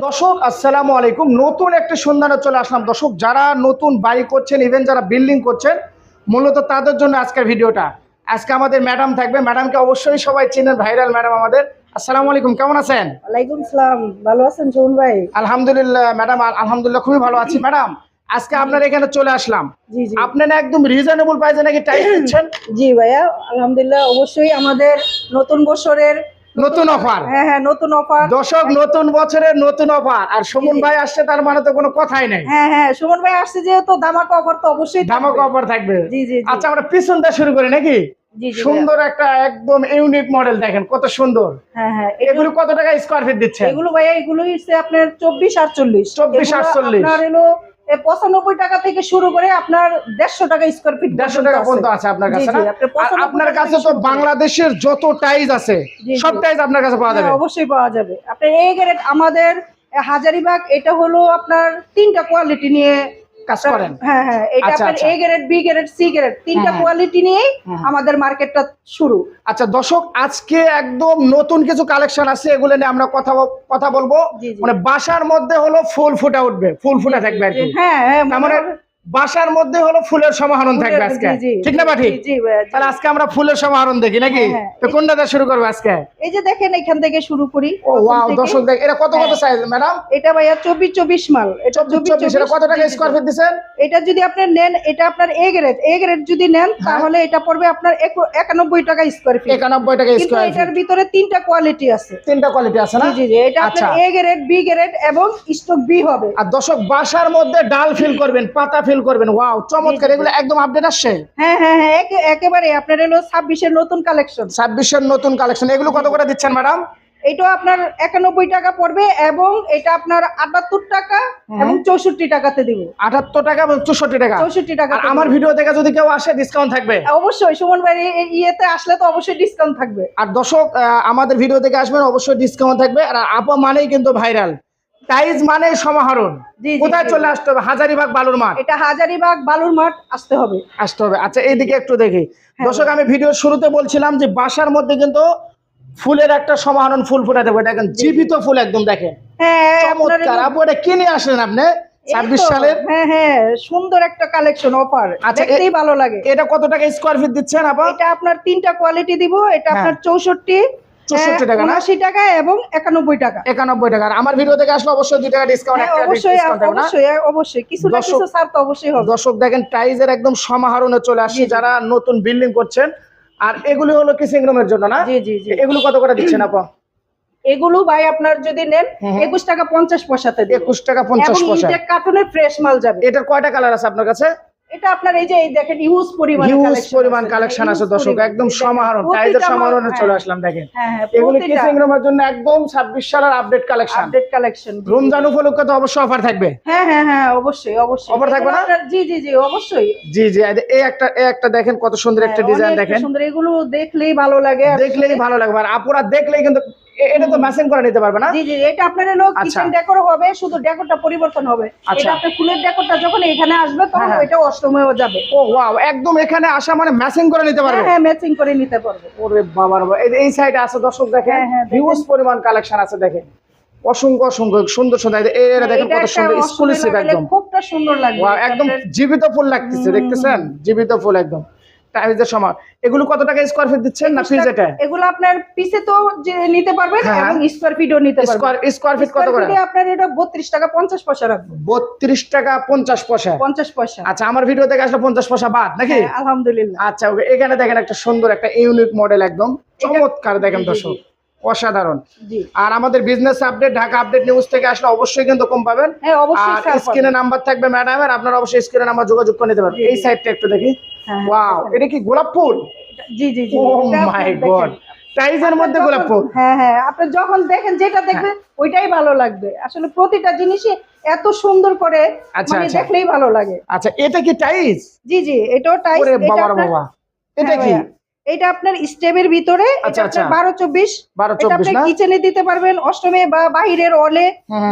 দর্শক আসসালামু আলাইকুম। নতুন একটা সন্ধানে চলে আসলাম দর্শক, যারা নতুন বাড়ি করছেন, ইভেন যারা বিল্ডিং করছেন, মূলত তাদের জন্য আজকের ভিডিওটা। আজকে আমাদের ম্যাডাম থাকবে, ম্যাডামকে অবশ্যই সবাই চেনেন, ভাইরাল ম্যাডাম আমাদের। আসসালামু আলাইকুম, কেমন আছেন? ওয়ালাইকুম সালাম, ভালো আছেন সোহন ভাই? আলহামদুলিল্লাহ ম্যাডাম, আলহামদুলিল্লাহ খুবই ভালো আছি। ম্যাডাম আজকে আপনার এখানে চলে আসলাম, জি জি আপনারা একদম রিজনেবল প্রাইসে নাকি টাইস দিচ্ছেন? জি ভাইয়া, আলহামদুলিল্লাহ। অবশ্যই আমাদের নতুন বছরের নতুন অফার। হ্যাঁ নতুন অফার দর্শক নতুন বছরের নতুন অফার, আর সুমন ভাই আসছে তার মানে তো কোনো কথাই নেই। হ্যাঁ সুমন ভাই আসছে যেহেতু ধামাকা অফার তো অবশ্যই ধামাকা অফার থাকবে। জি জি আচ্ছা আমরা পিছনটা শুরু করি নাকি? সুন্দর একটা একদম ইউনিক মডেল, দেখেন কত সুন্দর। হ্যাঁ এগুলো কত টাকা স্কয়ার ফিট দিচ্ছেন? এগুলো ভাইয়া এগুলো হচ্ছে আপনার 24-48 24-48 আপনার হলো 95 টাকা থেকে শুরু করে আপনার 150 টাকা স্কয়ার ফিট 150 টাকা পর্যন্ত আছে আপনার কাছে না? আর আপনার কাছে তো বাংলাদেশের যত টাইলস আছে সব টাইলস আপনার কাছে পাওয়া যাবে? অবশ্যই পাওয়া যাবে। আপনার এই গ্রেড আমাদের হাজারীবাগ, এটা হলো আপনার 3টা কোয়ালিটি নিয়ে কাজ করেন। হ্যাঁ এটা আপনার A grade, B grade, C grade 3টা কোয়ালিটি নিয়ে আমাদের মার্কেটটা শুরু। আচ্ছা দর্শক, আজকে একদম নতুন কিছু কালেকশন আছে, এগুলো নিয়ে আমরা কথা বলবো। মানে বাসার মধ্যে হলো ফুল ফুটে উঠবে, ফুল ফুটে থাকবে আর কি। হ্যাঁ মানে বাসার মধ্যে হলো ফুলের সমারোহ থাকবে আজকে, ঠিক না ঠিক? তাহলে আজকে আমরা ফুলের সমারোহ দেখি নাকি? তো কোনটা দিয়ে শুরু করব আজকে? এই যে দেখেন এখান থেকে শুরু করি। ও ওয়াও দর্শক দেখ, এটা কত সাইজ ম্যাডাম? এটা ভাইয়া 24-24 মাল। এটা 24 এটা কত টাকা স্কয়ার ফিট দিবেন? এটা যদি আপনি নেন, এটা আপনার এ গ্রেড যদি নেন তাহলে এটা পড়বে আপনার 91 টাকা স্কয়ার ফিট। 91 টাকা স্কয়ার ফিট। এটার ভিতরে 3টা কোয়ালিটি আছে। 3টা কোয়ালিটি আছে না? জি এটা আপনার এ গ্রেড, বি গ্রেড এবং স্টক বি হবে। আর দর্শক বাসার মধ্যে ডাল ফিল করবেন, পাতা ফিল করবেন, ওয়াও চমৎকার। এগুলো একদম আপডেট আসছে। হ্যাঁ একেবারে আপনার হলো 26 এর নতুন কালেকশন। 26 এর নতুন কালেকশন। এগুলো কত করে দিচ্ছেন ম্যাডাম? এটা আপনার 91 টাকা পড়বে এবং এটা আপনার 78 টাকা এবং 64 টাকাতে দিব। 78 টাকা এবং 64 টাকা। 64 টাকা। আমার ভিডিও দেখে যদি কেউ আসে ডিসকাউন্ট থাকবে? অবশ্যই সুমন ভাই ইয়েতে আসলে তো অবশ্যই ডিসকাউন্ট থাকবে। আর দর্শক আমাদের ভিডিও দেখে আসবেন, অবশ্যই ডিসকাউন্ট থাকবে। আর আপা মানেই কিন্তু ভাইরাল, টাইলস মানে সমাহরণ। কোথায় চলে আসতে হবে? হাজারীবাগ বালুর মাঠ। এটা হাজারীবাগ বালুর মাঠ আসতে হবে। আচ্ছা এইদিকে একটু দেখি দর্শক, আমি ভিডিওর শুরুতে বলছিলাম যে বাসার মধ্যে কিন্তু ফুলের একটা সমাহরণ, ফুল ফুটে দেবে। দেখেন জীবিত ফুল একদম, দেখেন চমৎকার। আপু এটা কিনে আসলেন আপনি 26 সালের? হ্যাঁ সুন্দর একটা কালেকশন অফার, দেখতেই ভালো লাগে। এটা কত টাকা স্কয়ার ফিট দিচ্ছেন আপা? এটা আপনার 3টা কোয়ালিটি দিব। এটা আপনার 64 টাকা না? 79 টাকা এবং 91 টাকা। 91 টাকা। আর আমার ভিডিও থেকে আসলে অবশ্যই 2 টাকা ডিসকাউন্ট। অবশ্যই কিছু না কিছু ছাড় তো অবশ্যই হবে। দর্শক দেখেন টাইজের একদম সমাহরণে চলে আসছে যারা নতুন বিল্ডিং করছেন। আর এগুলো হলো কিচিং রুমের জন্য না? জি এগুলো কত করে দিচ্ছেন আপা? এগুলো ভাই আপনার যদি নেন 21 টাকা 50 পয়সাতে দেব। 21 টাকা 50 পয়সা। এটা কার্টুনের ফ্রেশ মাল যাবে। এটার কয়টা কালার আছে আপনার কাছে? এটা আপনার এই যে দেখেন হিউজ পরিমাণ কালেকশন আছে দর্শক, একদম সমাহরণ, টাইজের সমাহরণে চলে আসলাম। দেখেন এগুলো কিচিং রুমের জন্য একদম 26 সালের আপডেট কালেকশন। রমজান উপলক্ষে তো অবশ্যই অফার থাকবে। হ্যাঁ অবশ্যই অফার থাকবে না? জি অবশ্যই। জি এই একটা দেখেন কত সুন্দর একটা ডিজাইন, দেখেন সুন্দর। এগুলো দেখলেই ভালো লাগে, আর আপুরা দেখলেই কিন্তু এটা তো ম্যাচিং করে নিতে পারবে না? জি এটা আপনার হলো কিচেন ডেকোর হবে, শুধু ডেকোরটা পরিবর্তন হবে। এটা আপনার ফুলের ডেকোরটা যখন এখানে আসবে তখন এটা অষ্টমীও যাবে। ও ওয়াও, একদম এখানে আসা মানে ম্যাচিং করে নিতে পারবে? হ্যাঁ ম্যাচিং করে নিতে পারবে। ওরে বাবা এই সাইডে আছে দর্শক, দেখেন হিউজ পরিমাণ কালেকশন আছে। দেখেন অসংখ্য সুন্দর এরা দেখেন কত সুন্দর এক্সক্লুসিভ, একদম খুবটা সুন্দর লাগবে। ওয়াও একদম জীবিত ফুল লাগতেছে, দেখতেছেন জীবিত ফুল একদম। টাইলসের সমান। এগুলো কত টাকা স্কয়ার ফিট দিচ্ছেন না পিস? এটা এগুলো আপনার পিসে তো নিতে পারবেন এবং স্কয়ার ফিটও নিতে পারবেন। স্কয়ার ফিট কত করে? আপনার এটা 32 টাকা 50 পয়সা রাখবেন। 32 টাকা 50 পয়সা। 50 পয়সা। আচ্ছা আমার ভিডিও থেকে আসলে 50 পয়সা বাদ নাকি? আলহামদুলিল্লাহ। আচ্ছা ওকে, এখানে দেখেন একটা সুন্দর একটা ইউনিক মডেল, একদম চমৎকার। দেখেন দর্শক অসাধারণ। আর আমাদের business update, Dhaka update news থেকে আসলে অবশ্যই কিন্তু কম পাবেন। আর স্ক্রিনে নাম্বার থাকবে ম্যাডামের, আপনারা অবশ্যই স্ক্রিনে নাম্বার যোগাযোগ করে নিতে পারবেন। এই সাইডটা একটু দেখি। ওয়াও এটা কি গোলাপ ফুল? জি ও মাই গড, টাইজের মধ্যে গোলাপ ফুল। হ্যাঁ আপনি যখন দেখেন যেটা দেখবেন ওইটাই ভালো লাগবে। আসলে প্রতিটা জিনিসই এত সুন্দর করে মানে দেখলেই ভালো লাগে। আচ্ছা এটা কি টাইলস? জি এটাও টাইলস। ওরে বাবা, এটা কি? এটা আপনার স্টেপের ভিতরে, আচ্ছা, এটা আপনার আচ্ছা। 12-24, 12-24 এটা আপনি না? কিচেনে দিতে পারবেন, অষ্টমে বা বাহিরের ওয়ালে,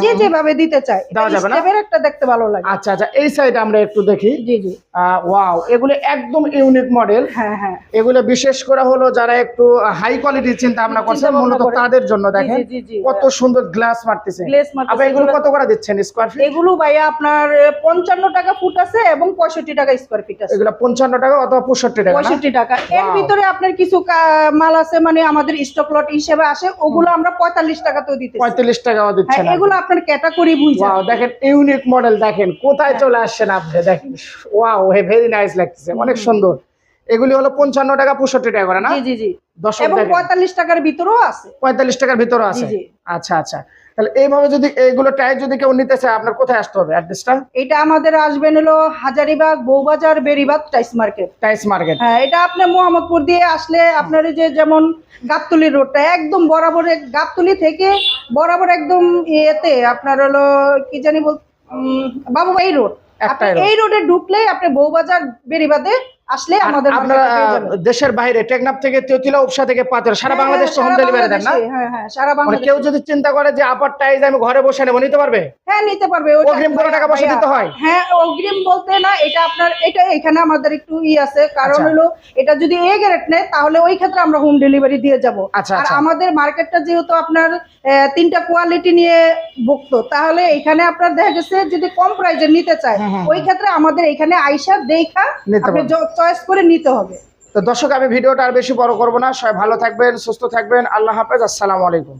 যে যেভাবে দিতে চায়। দেওয়া যাবে না? স্টেপের একটা দেখতে ভালো লাগে। আচ্ছা আচ্ছা, এই সাইডে আমরা একটু দেখি। জি জি। ওয়াও, এগুলো একদম ইউনিক মডেল। হ্যাঁ হ্যাঁ। এগুলো বিশেষ করে হলো যারা একটু হাই কোয়ালিটির চিন্তা ভাবনা করছেন, মূলত তাদের জন্য দেখেন জি, জি, জি, কত সুন্দর গ্লাস মারতেছে। গ্লেজ মারতেছে। আপনি এগুলো কত করে দিচ্ছেন স্কয়ার ফিট? এগুলো ভাইয়া আপনার 55 টাকা ফুট আছে এবং 65 টাকা স্কয়ার ফিট আছে। এগুলো 55 টাকা অথবা 65 টাকা না? 65 টাকা। এর Wow. ভিতরে আপনার কিছু মাল আছে মানে আমাদের স্টক লট হিসেবে আসে, ওগুলো আমরা 45 টাকাতেও দিতেছি। 45 টাকাও দিচ্ছেন। হ্যাঁ, এগুলো আপনার ক্যাটাগরি বুঝা। ওয়াও, দেখেন ইউনিক মডেল, দেখেন কোথায় চলে আসছেন আপনি, দেখেন ওয়াও, ভেরি নাইস লাগতেছে, অনেক সুন্দর। এগুলি হলো 55 টাকা 65 টাকা করে না? জি জি জি। দর্শক এবং দেখেন 45 টাকার ভিতরেও আছে। 45 টাকার ভিতরে আছে। জি, জি। আচ্ছা আচ্ছা, তাহলে এইভাবে যদি এইগুলো টাইপ যদি কেউ নিতে চায়, আপনার কোথায় আসতে হবে অ্যাড্রেসটা? এটা আমাদের আসবেন হলো হাজারিবাগ, বউবাজার, বেরিবাগ, টাইস মার্কেট। টাইস মার্কেট। হ্যাঁ, এটা আপনার মোহাম্মদপুর দিয়ে আসলে আপনার এই যে যেমন গাবতলী রোডটা একদম বরাবর, গাবতলী থেকে বরাবর একদম ইয়েতে আপনার হলো কি জানি বল, বাবুবাই রোড। আপনি একটাই road। এই রোডে ঢুকলেই আপনি বউবাজার বেরিবাদে আসলে আমাদের আপনারা market পেয়ে যাবেন। দেশের বাইরে টেকনাফ থেকে তেতুলা, উপসা থেকে পাথর, সারা হ্যাঁ, বাংলাদেশ হোম সারা ডেলিভারি দেন না? বাংলাদেশে, হ্যাঁ হ্যাঁ, সারা মানে বাংলাদেশে। কেউ যদি চিন্তা করে যে আপার টাইজ আমি ঘরে বসে নেবো, নিতে পারবে? হ্যাঁ, নিতে পারবে। ওইটা অগ্রিম কোনো টাকা পয়সা ভাইয়া, দিতে হয়? হ্যাঁ, অগ্রিম বলতে না, এটা আপনার এটা এখানে আমাদের একটু আছে, কারণ আচ্ছা। হলো এটা যদি এ গ্রেড নেয় তাহলে ওই ক্ষেত্রে আমরা হোম ডেলিভারি দিয়ে যাব। আচ্ছা, আর আচ্ছা। আমাদের মার্কেটটা যেহেতু আপনার 3টা কোয়ালিটি নিয়ে ভুক্ত, তাহলে এখানে আপনার দেখা গেছে যদি কম প্রাইজে নিতে চায়, ওই ক্ষেত্রে আমাদের এখানে আইসা দেখা নিতে আপনি চয়েস করে নিতে হবে। তো দর্শক, আমি ভিডিওটা আর বেশি বড় করবো না, সবাই ভালো থাকবেন, সুস্থ থাকবেন, আল্লাহ হাফেজ, আসসালামু আলাইকুম।